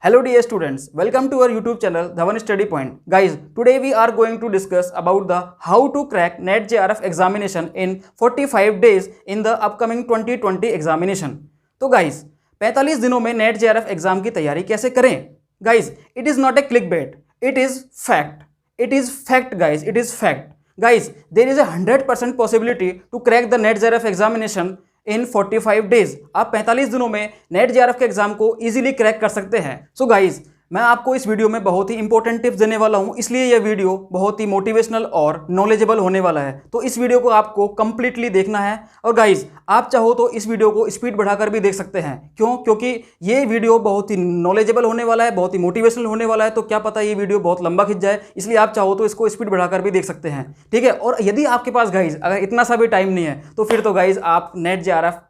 Hello dear students, welcome to our YouTube channel Dhawan Study Point. Guys, today we are going to discuss about the how to crack NET JRF examination in 45 days in the upcoming 2020 examination. तो guys, 45 दिनों में NET JRF exam की तैयारी कैसे करें? Guys, it is not a clickbait, it is fact. It is fact guys, it is fact. Guys, there is a 100% possibility to crack the NET JRF examination in 45 days. आप 45 दिनों में net JRF के exam को easily crack कर सकते हैं। So guys, मैं आपको इस वीडियो में बहुत ही इंपॉर्टेंट टिप्स देने वाला हूं, इसलिए यह वीडियो बहुत ही मोटिवेशनल और नॉलेजेबल होने वाला है। तो इस वीडियो को आपको कंप्लीटली देखना है। और गाइज, आप चाहो तो इस वीडियो को स्पीड बढ़ाकर भी देख सकते हैं। क्यों? क्योंकि ये वीडियो बहुत ही नॉलेजेबल होने वाला है, बहुत ही मोटिवेशनल होने वाला है। तो क्या पता ये वीडियो बहुत लंबा खिंच जाए, इसलिए आप चाहो तो इसको स्पीड बढ़ाकर भी देख सकते हैं। ठीक है। और यदि आपके पास गाइज अगर इतना सा भी टाइम नहीं है तो फिर तो गाइज आप नेट जेआरएफ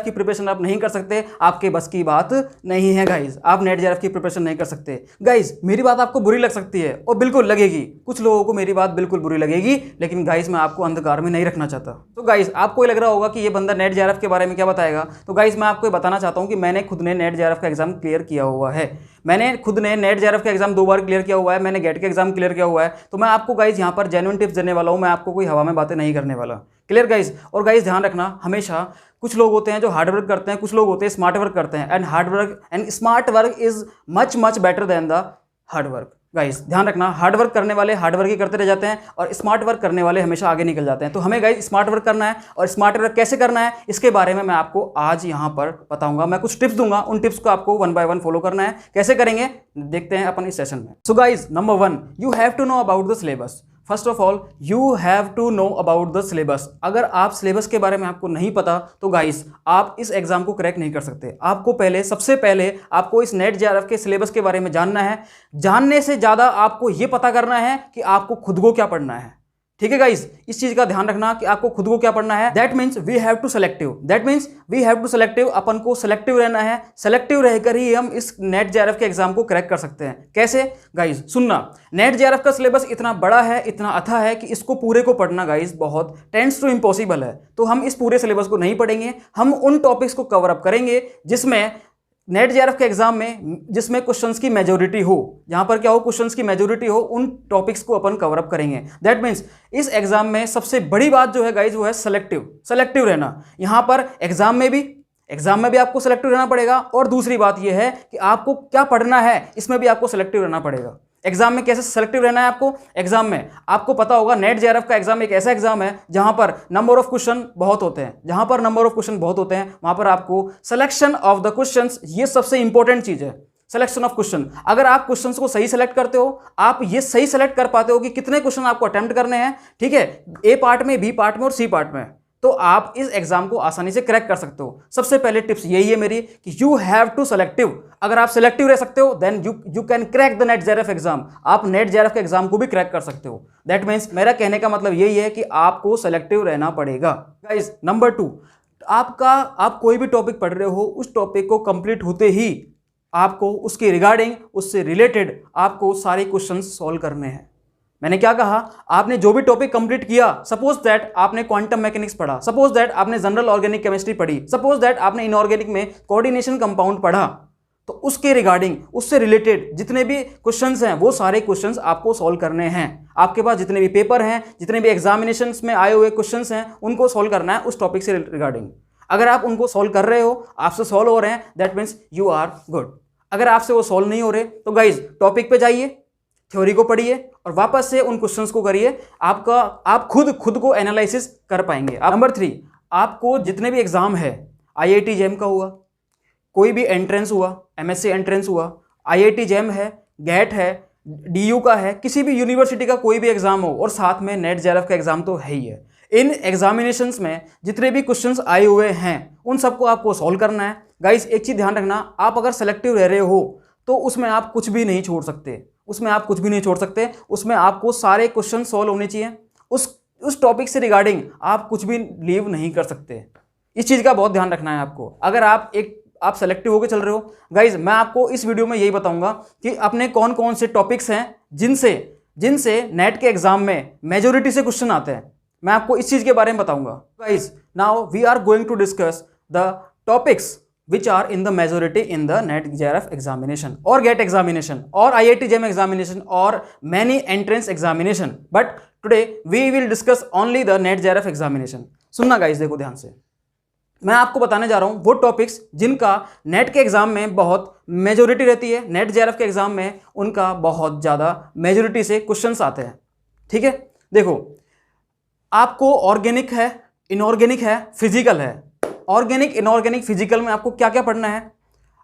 की प्रिपरेशन आप नहीं कर सकते, आपके बस की बात नहीं है गाइज। आप नेट जेआरएफ की प्रिपरेशन नहीं कर सकते। गाइज, मेरी बात आपको बुरी लग सकती है और बिल्कुल लगेगी, कुछ लोगों को मेरी बात बिल्कुल बुरी लगेगी, लेकिन गाइज मैं आपको अंधकार में नहीं रखना चाहता। तो गाइज, आपको ये लग रहा होगा कि ये बंदा नेट जेआरएफ के बारे में क्या बताएगा। तो गाइज, मैं आपको बताना चाहता हूँ कि मैंने खुद ने नेट जेआरएफ का एग्जाम क्लियर किया हुआ है। मैंने खुद ने नेट जेआरएफ का एग्जाम 2 बार क्लियर किया हुआ है। मैंने गेट का एग्जाम क्लियर किया हुआ है। तो मैं आपको गाइज यहाँ पर जेन्युइन टिप्स देने वाला हूँ। मैं आपको कोई हवा में बातें नहीं करने वाला। Clear guys. और गाइज ध्यान रखना, हमेशा कुछ लोग होते हैं जो हार्ड वर्क करते हैं, कुछ लोग होते हैं स्मार्ट वर्क करते हैं। And smart work is much better than the hard work. Guys ध्यान रखना, हार्ड वर्क करने वाले हार्ड वर्क ही करते रह जाते हैं और स्मार्ट वर्क करने वाले हमेशा आगे निकल जाते हैं। तो हमें गाइस स्मार्ट वर्क करना है, और स्मार्ट वर्क कैसे करना है इसके बारे में मैं आपको आज यहाँ पर बताऊंगा। मैं कुछ टिप्स दूंगा, उन टिप्स को आपको 1 बाय 1 फॉलो करना है। कैसे करेंगे देखते हैं अपन इस सेशन में। So guys, number 1, you have to know about the syllabus. First of all, you have to know about the syllabus. अगर आप सिलेबस के बारे में आपको नहीं पता तो गाइस आप इस एग्जाम को क्रैक नहीं कर सकते। आपको सबसे पहले आपको इस नेट जेआरएफ के सिलेबस के बारे में जानना है। जानने से ज़्यादा आपको ये पता करना है कि आपको खुद को क्या पढ़ना है। ठीक है गाइस, इस चीज का ध्यान रखना कि आपको खुद को क्या पढ़ना है। That means we have to selective. अपन को सेलेक्टिव रहना है। सेलेक्टिव रहकर ही हम इस नेट जेआरएफ के एग्जाम को क्रैक कर सकते हैं। कैसे? गाइस सुनना, नेट जेआरएफ का सिलेबस इतना बड़ा है, इतना अथा है कि इसको पूरे को पढ़ना गाइस बहुत टेंस टू इम्पॉसिबल है। तो हम इस पूरे सिलेबस को नहीं पढ़ेंगे। हम उन टॉपिक्स को कवर अप करेंगे जिसमें नेट जेआरएफ के एग्जाम में जिसमें क्वेश्चंस की मेजोरिटी हो। जहां पर क्या हो, क्वेश्चंस की मेजोरिटी हो, उन टॉपिक्स को अपन कवर अप करेंगे। दैट मीन्स इस एग्जाम में सबसे बड़ी बात जो है गाइज वो है सेलेक्टिव रहना। यहां पर एग्जाम में भी आपको सेलेक्टिव रहना पड़ेगा, और दूसरी बात यह है कि आपको क्या पढ़ना है इसमें भी आपको सेलेक्टिव रहना पड़ेगा। एग्जाम में कैसे सेलेक्टिव रहना है आपको? एग्जाम में आपको पता होगा नेट जेआरएफ का एग्जाम एक ऐसा एग्जाम है जहां पर नंबर ऑफ क्वेश्चन बहुत होते हैं। वहां पर आपको सिलेक्शन ऑफ द क्वेश्चंस, ये सबसे इंपॉर्टेंट चीज है, सिलेक्शन ऑफ क्वेश्चन। अगर आप क्वेश्चंस को सही सेलेक्ट करते हो, आप ये सही सेलेक्ट कर पाते हो कि कितने क्वेश्चन आपको अटेम्प्ट करने हैं, ठीक है, ए पार्ट में, बी पार्ट में और सी पार्ट में, तो आप इस एग्जाम को आसानी से क्रैक कर सकते हो। सबसे पहले टिप्स यही है मेरी कि यू हैव टू सेलेक्टिव। अगर आप सेलेक्टिव रह सकते हो then you can crack the NET JRF exam. आप नेट जेआरएफ के एग्जाम को भी क्रैक कर सकते हो। दैट मीन्स मेरा कहने का मतलब यही है कि आपको सेलेक्टिव रहना पड़ेगा। गाइस, नंबर 2, आप कोई भी टॉपिक पढ़ रहे हो, उस टॉपिक को कंप्लीट होते ही आपको उसके रिगार्डिंग, उससे रिलेटेड आपको सारे क्वेश्चन सॉल्व करने हैं। मैंने क्या कहा? आपने जो भी टॉपिक कंप्लीट किया, सपोज दैट आपने क्वांटम मैकेनिक्स पढ़ा, सपोज दैट आपने जनरल ऑर्गेनिक केमिस्ट्री पढ़ी, सपोज दैट आपने इनऑर्गेनिक में कोऑर्डिनेशन कंपाउंड पढ़ा, तो उसके रिगार्डिंग, उससे रिलेटेड जितने भी क्वेश्चंस हैं वो सारे क्वेश्चंस आपको सॉल्व करने हैं। आपके पास जितने भी पेपर हैं, जितने भी एग्जामिनेशंस में आए हुए क्वेश्चंस हैं, उनको सॉल्व करना है उस टॉपिक से रिगार्डिंग। अगर आप उनको सॉल्व कर रहे हो, आपसे सॉल्व हो रहे हैं, that means you are good. अगर आपसे वो सॉल्व नहीं हो रहे तो गाइज टॉपिक पे जाइए, थ्योरी को पढ़िए और वापस से उन क्वेश्चंस को करिए। आप खुद को एनालिसिस कर पाएंगे। नंबर 3, आपको जितने भी एग्जाम है, आईआईटी जेम का हुआ, कोई भी एंट्रेंस हुआ, एमएससी एंट्रेंस हुआ, आईआईटी जेम है, गेट है, डीयू का है, किसी भी यूनिवर्सिटी का कोई भी एग्जाम हो, और साथ में नेट जेआरएफ का एग्जाम तो है ही है। इन एग्जामिनेशंस में जितने भी क्वेश्चंस आए हुए हैं उन सबको आपको सॉल्व करना है। गाइस, एक चीज ध्यान रखना, आप अगर सेलेक्टिव रह रहे हो तो उसमें आप कुछ भी नहीं छोड़ सकते। उसमें आपको सारे क्वेश्चन सॉल्व होने चाहिए। उस टॉपिक से रिगार्डिंग आप कुछ भी लीव नहीं कर सकते। इस चीज़ का बहुत ध्यान रखना है आपको। अगर आप सेलेक्टिव होकर चल रहे हो, गाइज मैं आपको इस वीडियो में यही बताऊंगा कि अपने कौन कौन से टॉपिक्स हैं जिनसे नेट के एग्जाम में मेजोरिटी से क्वेश्चन आते हैं। मैं आपको इस चीज़ के बारे में बताऊंगा। Guys now we are going to discuss the topics which are in the majority in the NET JRF examination or GATE examination or IIT JEM examination or many entrance examination. But today we will discuss only the NET JRF examination. सुनना guys, देखो ध्यान से, मैं आपको बताने जा रहा हूं वो टॉपिक्स जिनका नेट के एग्जाम में बहुत मेजोरिटी रहती है, नेट JRF के एग्जाम में उनका बहुत ज़्यादा मेजोरिटी से क्वेश्चंस आते हैं। ठीक है, देखो आपको ऑर्गेनिक है, इनऑर्गेनिक है, फिजिकल है। ऑर्गेनिक, इनऑर्गेनिक, फिजिकल में आपको क्या क्या पढ़ना है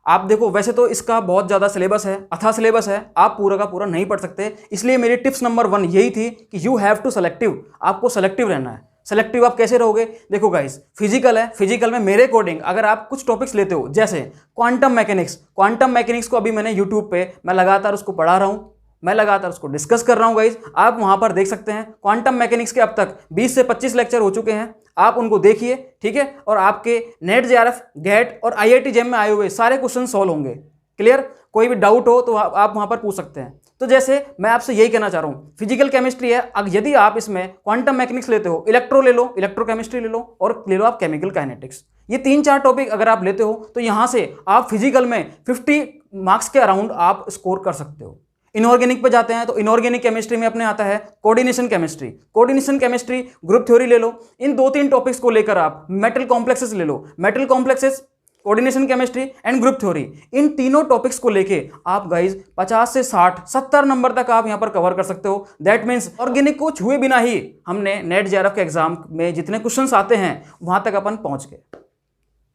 आप देखो। वैसे तो इसका बहुत ज़्यादा सिलेबस है, अथा सिलेबस है, आप पूरा का पूरा नहीं पढ़ सकते, इसलिए मेरी टिप्स नंबर 1 यही थी कि यू हैव टू सेलेक्टिव, आपको सेलेक्टिव रहना है। सेलेक्टिव आप कैसे रहोगे? देखो गाइस, फिजिकल है, फिजिकल में मेरे अकॉर्डिंग अगर आप कुछ टॉपिक्स लेते हो जैसे क्वांटम मैकेनिक्स, क्वांटम मैकेनिक्स को अभी मैंने यूट्यूब पे मैं लगातार उसको पढ़ा रहा हूँ, मैं लगातार उसको डिस्कस कर रहा हूँ गाइस, आप वहाँ पर देख सकते हैं। क्वांटम मैकेनिक्स के अब तक 20 से 25 लेक्चर हो चुके हैं, आप उनको देखिए। ठीक है, और आपके नेट JRF, गैट और IIT JEM में आए हुए सारे क्वेश्चन सॉल्व होंगे। क्लियर? कोई भी डाउट हो तो आप वहाँ पर पूछ सकते हैं। तो जैसे मैं आपसे यही कहना चाह रहा हूँ, फिजिकल केमिस्ट्री है, अगर यदि आप इसमें क्वांटम मैकेनिक्स लेते हो, इलेक्ट्रो ले लो, इलेक्ट्रोकेमिस्ट्री ले लो, और ले लो आप केमिकल काइनेटिक्स। ये 3-4 टॉपिक अगर आप लेते हो तो यहाँ से आप फिजिकल में 50 मार्क्स के अराउंड आप स्कोर कर सकते हो। इनऑर्गेनिक पे जाते हैं तो इनऑर्गेनिक केमिस्ट्री में अपने आता है coordination chemistry, coordination chemistry, group theory ले लो। इन 2-3 टॉपिक्स को लेकर आप मेटल कॉम्प्लेक्सेस ले लो, metal complexes, coordination chemistry and group theory. इन तीनों टॉपिक्स को लेके आप गाइज 50 से 60-70 नंबर तक आप यहां पर कवर कर सकते हो। दैट मीन्स ऑर्गेनिक को छुए बिना ही हमने नेट JRF के एग्जाम में जितने क्वेश्चंस आते हैं वहां तक अपन पहुंच गए।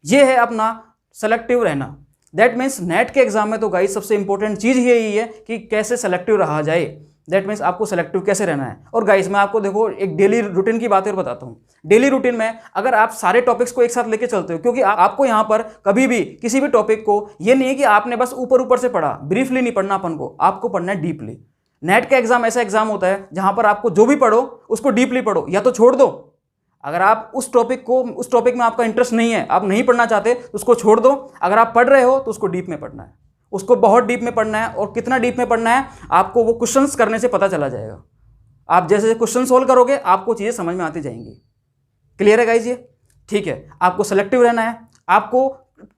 ये है अपना सेलेक्टिव रहना। दैट मीन्स नेट के एग्जाम में तो गाइस सबसे इंपॉर्टेंट चीज़ यही है कि कैसे सेलेक्टिव रहा जाए। दैट मीन्स आपको सेलेक्टिव कैसे रहना है। और गाइस मैं आपको देखो एक डेली रूटीन की बात और बताता हूँ। डेली रूटीन में अगर आप सारे टॉपिक्स को एक साथ लेके चलते हो, क्योंकि आपको यहाँ पर कभी भी किसी भी टॉपिक को ये नहीं है कि आपने बस ऊपर ऊपर से पढ़ा, ब्रीफली नहीं पढ़ना अपन को, आपको पढ़ना है डीपली। नेट का एग्जाम ऐसा एग्जाम होता है जहाँ पर आपको जो भी पढ़ो उसको डीपली पढ़ो, या तो छोड़ दो। अगर आप उस टॉपिक में आपका इंटरेस्ट नहीं है, आप नहीं पढ़ना चाहते तो उसको छोड़ दो। अगर आप पढ़ रहे हो तो उसको डीप में पढ़ना है, उसको बहुत डीप में पढ़ना है। और कितना डीप में पढ़ना है आपको वो क्वेश्चंस करने से पता चला जाएगा। आप जैसे क्वेश्चन सोल्व करोगे आपको चीज़ें समझ में आती जाएंगी। क्लियर है गाइज ये? ठीक है, आपको सेलेक्टिव रहना है। आपको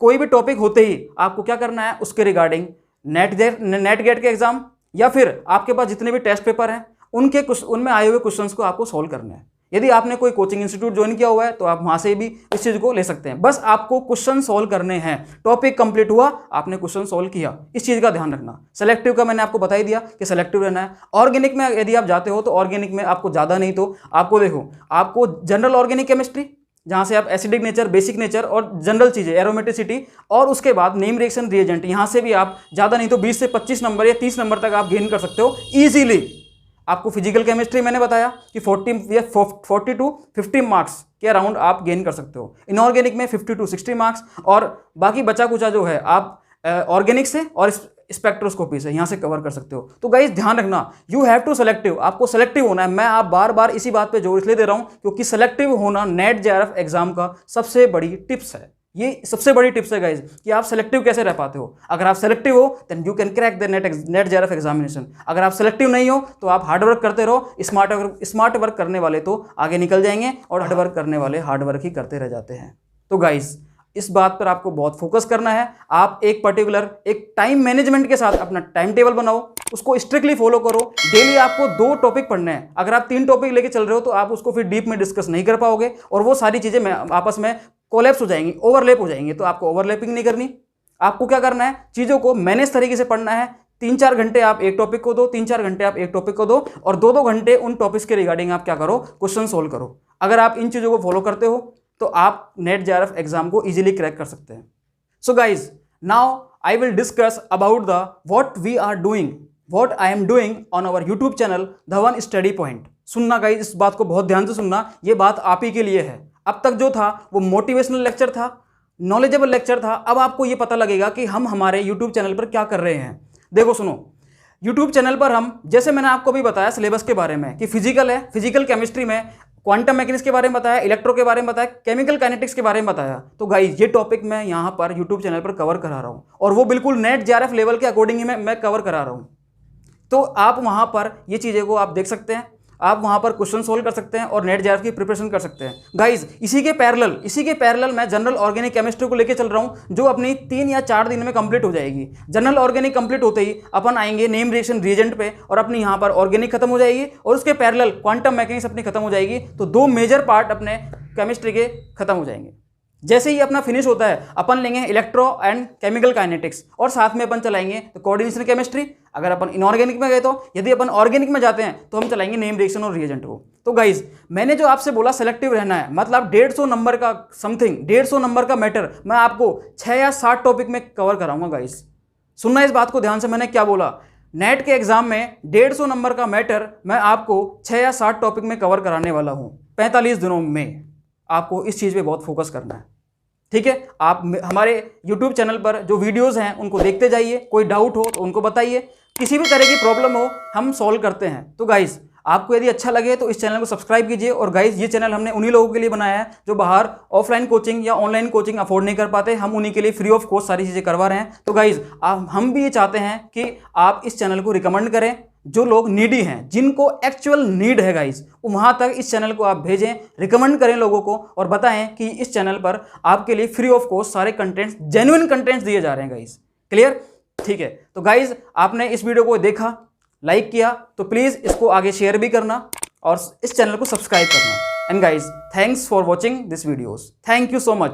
कोई भी टॉपिक होते ही आपको क्या करना है, उसके रिगार्डिंग नेट गेट के एग्जाम या फिर आपके पास जितने भी टेस्ट पेपर हैं उनमें आए हुए क्वेश्चंस को आपको सोल्व करना है। यदि आपने कोई कोचिंग इंस्टीट्यूट ज्वाइन किया हुआ है तो आप वहां से भी इस चीज को ले सकते हैं। बस आपको क्वेश्चन सोल्व करने हैं। टॉपिक कंप्लीट हुआ, आपने क्वेश्चन सोल्व किया, इस चीज का ध्यान रखना। सेलेक्टिव का मैंने आपको बता ही दिया कि सेलेक्टिव रहना है। ऑर्गेनिक में यदि आप जाते हो तो ऑर्गेनिक में आपको ज्यादा नहीं तो आपको देखो, आपको जनरल ऑर्गेनिक केमिस्ट्री जहां से आप एसिडिक नेचर, बेसिक नेचर और जनरल चीजें, एरोमेटिसिटी, और उसके बाद नेम रिएक्शन रिएजेंट, यहां से भी आप ज्यादा नहीं तो 20 से 25 नंबर या 30 नंबर तक आप गेन कर सकते हो इजीली। आपको फिजिकल केमिस्ट्री मैंने बताया कि 40 टू 50 मार्क्स के अराउंड आप गेन कर सकते हो। इनऑर्गेनिक में 50 टू 60 मार्क्स, और बाकी बचा कुचा जो है आप ऑर्गेनिक से और स्पेक्ट्रोस्कोपी से यहाँ से कवर कर सकते हो। तो गाइस ध्यान रखना, यू हैव टू सेलेक्टिव, आपको सेलेक्टिव होना है। मैं आप बार बार इसी बात पे जोर इसलिए दे रहा हूँ क्योंकि सेलेक्टिव होना नेट JRF एग्जाम का सबसे बड़ी टिप्स है। ये सबसे बड़ी टिप्स है गाइज कि आप सेलेक्टिव कैसे रह पाते हो। अगर आप सेलेक्टिव हो then you can crack the NET JRF examination. अगर आप सेलेक्टिव नहीं हो तो आप हार्ड वर्क करते रहो। स्मार्ट वर्क करने वाले तो आगे निकल जाएंगे और हार्ड वर्क करने वाले हार्ड वर्क ही करते रह जाते हैं। तो गाइज इस बात पर आपको बहुत फोकस करना है। आप एक पर्टिकुलर एक टाइम मैनेजमेंट के साथ अपना टाइम टेबल बनाओ, उसको स्ट्रिक्टली फॉलो करो। डेली आपको 2 टॉपिक पढ़ने हैं। अगर आप 3 टॉपिक लेके चल रहे हो तो आप उसको फिर डीप में डिस्कस नहीं कर पाओगे और वो सारी चीज़ें आपस में कोलैप्स हो जाएंगी, ओवरलैप हो जाएंगी। तो आपको ओवरलैपिंग नहीं करनी। आपको क्या करना है, चीज़ों को मैनेज तरीके से पढ़ना है। 3-4 घंटे आप एक टॉपिक को दो, 3-4 घंटे आप एक टॉपिक को दो, और 2-2 घंटे उन टॉपिक्स के रिगार्डिंग आप क्या करो, क्वेश्चन सोल्व करो। अगर आप इन चीज़ों को फॉलो करते हो तो आप नेट JRF एग्जाम को इजीली क्रैक कर सकते हैं। So guys now I will discuss about the what I am doing on our YouTube channel Dhawan study point. सुनना गाइज, इस बात को बहुत ध्यान से सुनना, ये बात आप ही के लिए है। अब तक जो था वो मोटिवेशनल लेक्चर था, नॉलेजेबल लेक्चर था। अब आपको ये पता लगेगा कि हम हमारे यूट्यूब चैनल पर क्या कर रहे हैं। देखो सुनो, यूट्यूब चैनल पर हम, जैसे मैंने आपको भी बताया सिलेबस के बारे में कि फिजिकल है, फिजिकल केमिस्ट्री में क्वांटम मैकेनिक्स के बारे में बताया, इलेक्ट्रो के बारे में बताया, केमिकल काइनेटिक्स के बारे में बताया। तो गाइस ये टॉपिक मैं यहाँ पर यूट्यूब चैनल पर कवर करा रहा हूँ और वो बिल्कुल नेट JRF लेवल के अकॉर्डिंग ही मैं कवर करा रहा हूँ। तो आप वहाँ पर ये चीज़ें को आप देख सकते हैं। आप वहाँ पर क्वेश्चन सोल्व कर सकते हैं और नेट जेआरएफ की प्रिपरेशन कर सकते हैं। गाइज इसी के पैरेलल मैं जनरल ऑर्गेनिक केमिस्ट्री को लेकर चल रहा हूँ, जो अपनी 3 या 4 दिन में कंप्लीट हो जाएगी। जनरल ऑर्गेनिक कंप्लीट होते ही अपन आएंगे नेम रिएक्शन रिएजेंट पे, और अपनी यहाँ पर ऑर्गेनिक खत्म हो जाएगी, और उसके पैरेलल क्वांटम मैकेनिक्स अपनी खत्म हो जाएगी। तो 2 मेजर पार्ट अपने केमिस्ट्री के खत्म हो जाएंगे। जैसे ही अपना फिनिश होता है अपन लेंगे इलेक्ट्रो एंड केमिकल काइनेटिक्स, और साथ में अपन चलाएंगे तो कोऑर्डिनेशन केमिस्ट्री। अगर अपन इनऑर्गेनिक में गए तो, यदि अपन ऑर्गेनिक में जाते हैं तो हम चलाएंगे नेम रिएक्शन और रिएजेंट को। तो गाइज मैंने जो आपसे बोला सेलेक्टिव रहना है, मतलब 150 नंबर का समथिंग, 150 नंबर का मैटर मैं आपको 6 या 7 टॉपिक में कवर कराऊंगा। गाइज सुनना इस बात को ध्यान से, मैंने क्या बोला। नेट के एग्जाम में 150 नंबर का मैटर मैं आपको 6 या 7 टॉपिक में कवर कराने वाला हूं 45 दिनों में। आपको इस चीज़ पे बहुत फोकस करना है, ठीक है। आप हमारे YouTube चैनल पर जो वीडियोस हैं उनको देखते जाइए, कोई डाउट हो तो उनको बताइए, किसी भी तरह की प्रॉब्लम हो हम सॉल्व करते हैं। तो गाइज आपको यदि अच्छा लगे तो इस चैनल को सब्सक्राइब कीजिए। और गाइज ये चैनल हमने उन्हीं लोगों के लिए बनाया है जो बाहर ऑफलाइन कोचिंग या ऑनलाइन कोचिंग अफोर्ड नहीं कर पाते, हम उन्हीं के लिए फ्री ऑफ कॉस्ट सारी चीज़ें करवा रहे हैं। तो गाइज हम भी ये चाहते हैं कि आप इस चैनल को रिकमेंड करें, जो लोग नीडी हैं, जिनको एक्चुअल नीड है गाइज, वहां तक इस चैनल को आप भेजें, रिकमेंड करें लोगों को, और बताएं कि इस चैनल पर आपके लिए फ्री ऑफ कॉस्ट सारे कंटेंट्स, जेन्युइन कंटेंट्स दिए जा रहे हैं गाइज। क्लियर? ठीक है। तो गाइज आपने इस वीडियो को देखा, लाइक किया, तो प्लीज़ इसको आगे शेयर भी करना और इस चैनल को सब्सक्राइब करना। And guys thanks for watching this videos. Thank you so much.